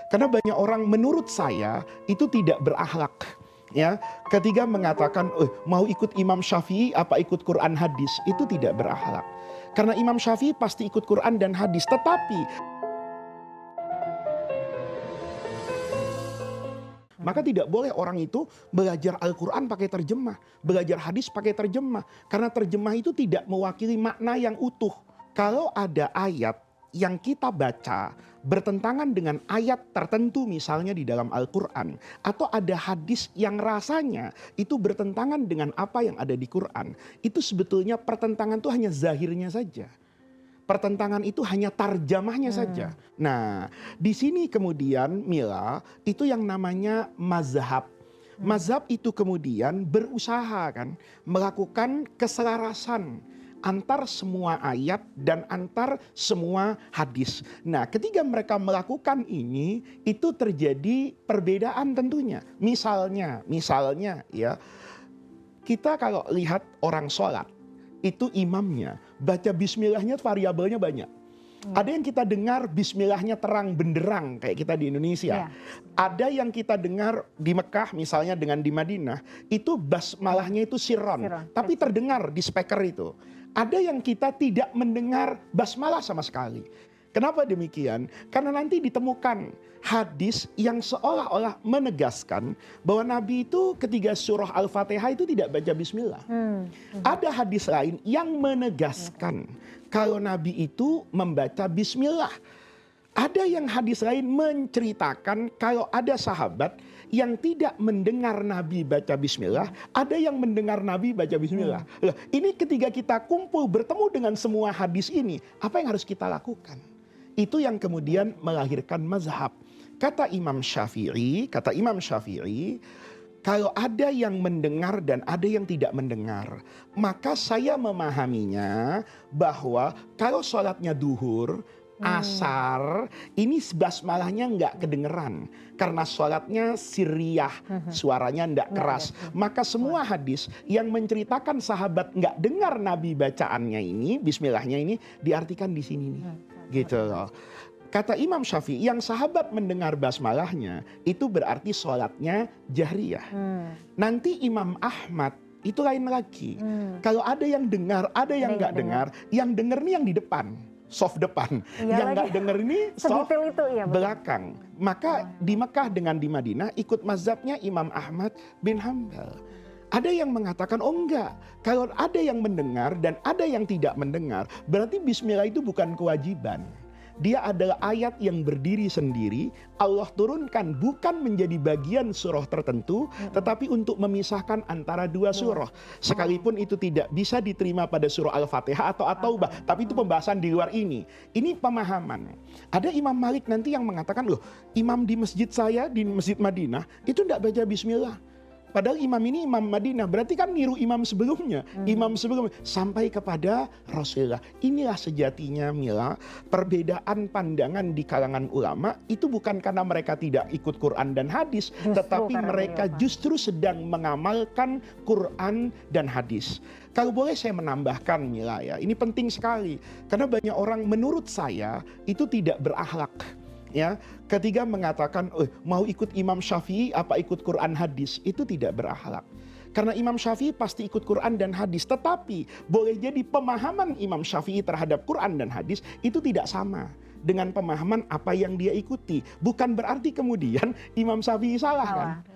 Karena banyak orang menurut saya itu tidak berakhlak. Ya, ketika mengatakan mau ikut Imam Syafi'i apa ikut Quran hadis, itu tidak berakhlak. Karena Imam Syafi'i pasti ikut Quran dan hadis, tetapi maka tidak boleh orang itu belajar Al-Quran pakai terjemah, belajar hadis pakai terjemah. Karena terjemah itu tidak mewakili makna yang utuh. Kalau ada ayat yang kita baca bertentangan dengan ayat tertentu misalnya di dalam Al-Quran, atau ada hadis yang rasanya itu bertentangan dengan apa yang ada di Quran, itu sebetulnya pertentangan itu hanya zahirnya saja. Pertentangan itu hanya tarjamahnya saja. Nah, di sini kemudian Mila, itu yang namanya mazhab. Mazhab itu kemudian berusaha kan melakukan keselarasan antar semua ayat dan antar semua hadis. Nah, ketika mereka melakukan ini, itu terjadi perbedaan tentunya. Misalnya ya, kita kalau lihat orang sholat, itu imamnya baca bismillahnya variabelnya banyak. Ada yang kita dengar bismillahnya terang benderang kayak kita di Indonesia. Ada yang kita dengar di Mekah misalnya dengan di Madinah, itu basmalahnya itu sirron, tapi terdengar di speaker itu. Ada yang kita tidak mendengar basmalah sama sekali. Kenapa demikian? Karena nanti ditemukan hadis yang seolah-olah menegaskan bahwa Nabi itu ketika surah Al-Fatihah itu tidak baca bismillah. Ada hadis lain yang menegaskan kalau Nabi itu membaca bismillah. Ada yang hadis lain menceritakan kalau ada sahabat yang tidak mendengar Nabi baca bismillah, ada yang mendengar Nabi baca bismillah. Ini ketika kita kumpul bertemu dengan semua hadis ini, apa yang harus kita lakukan? Itu yang kemudian melahirkan mazhab. Kata Imam Syafi'i, kalau ada yang mendengar dan ada yang tidak mendengar, maka saya memahaminya bahwa kalau sholatnya duhur, asar, ini basmalahnya nggak kedengeran. Karena sholatnya sirriyah, suaranya nggak keras. Maka semua hadis yang menceritakan sahabat nggak dengar Nabi bacaannya ini, bismillahnya ini, diartikan di sini nih. Gitu loh. Kata Imam Syafi'i, yang sahabat mendengar basmalahnya itu berarti sholatnya jahriyah. Nanti Imam Ahmad itu lain lagi. Kalau ada yang dengar, ada yang nggak dengar, yang dengar nih yang di depan, soft depan, yang nggak dengar ini soft belakang. Maka di Mekah dengan di Madinah ikut mazhabnya Imam Ahmad bin Hambal. Ada yang mengatakan, oh enggak, kalau ada yang mendengar dan ada yang tidak mendengar, berarti bismillah itu bukan kewajiban. Dia adalah ayat yang berdiri sendiri, Allah turunkan bukan menjadi bagian surah tertentu, tetapi untuk memisahkan antara dua surah. Sekalipun itu tidak bisa diterima pada surah Al-Fatihah atau At-Taubah, tapi itu pembahasan di luar ini. Ini pemahaman. Ada Imam Malik nanti yang mengatakan, loh, imam di masjid saya, di Masjid Madinah, itu tidak baca bismillah. Padahal imam ini imam Madinah, berarti kan niru imam sebelumnya. Imam sebelumnya sampai kepada Rasulullah. Inilah sejatinya Mila, perbedaan pandangan di kalangan ulama itu bukan karena mereka tidak ikut Quran dan hadis, tetapi mereka justru sedang mengamalkan Quran dan hadis. Kalau boleh saya menambahkan Mila ya, ini penting sekali. Karena banyak orang menurut saya itu tidak berakhlak. Ya, ketika mengatakan mau ikut Imam Syafi'i apa ikut Quran hadis, itu tidak berakhlak. Karena Imam Syafi'i pasti ikut Quran dan hadis, tetapi boleh jadi pemahaman Imam Syafi'i terhadap Quran dan hadis itu tidak sama dengan pemahaman apa yang dia ikuti. Bukan berarti kemudian Imam Syafi'i salah kan?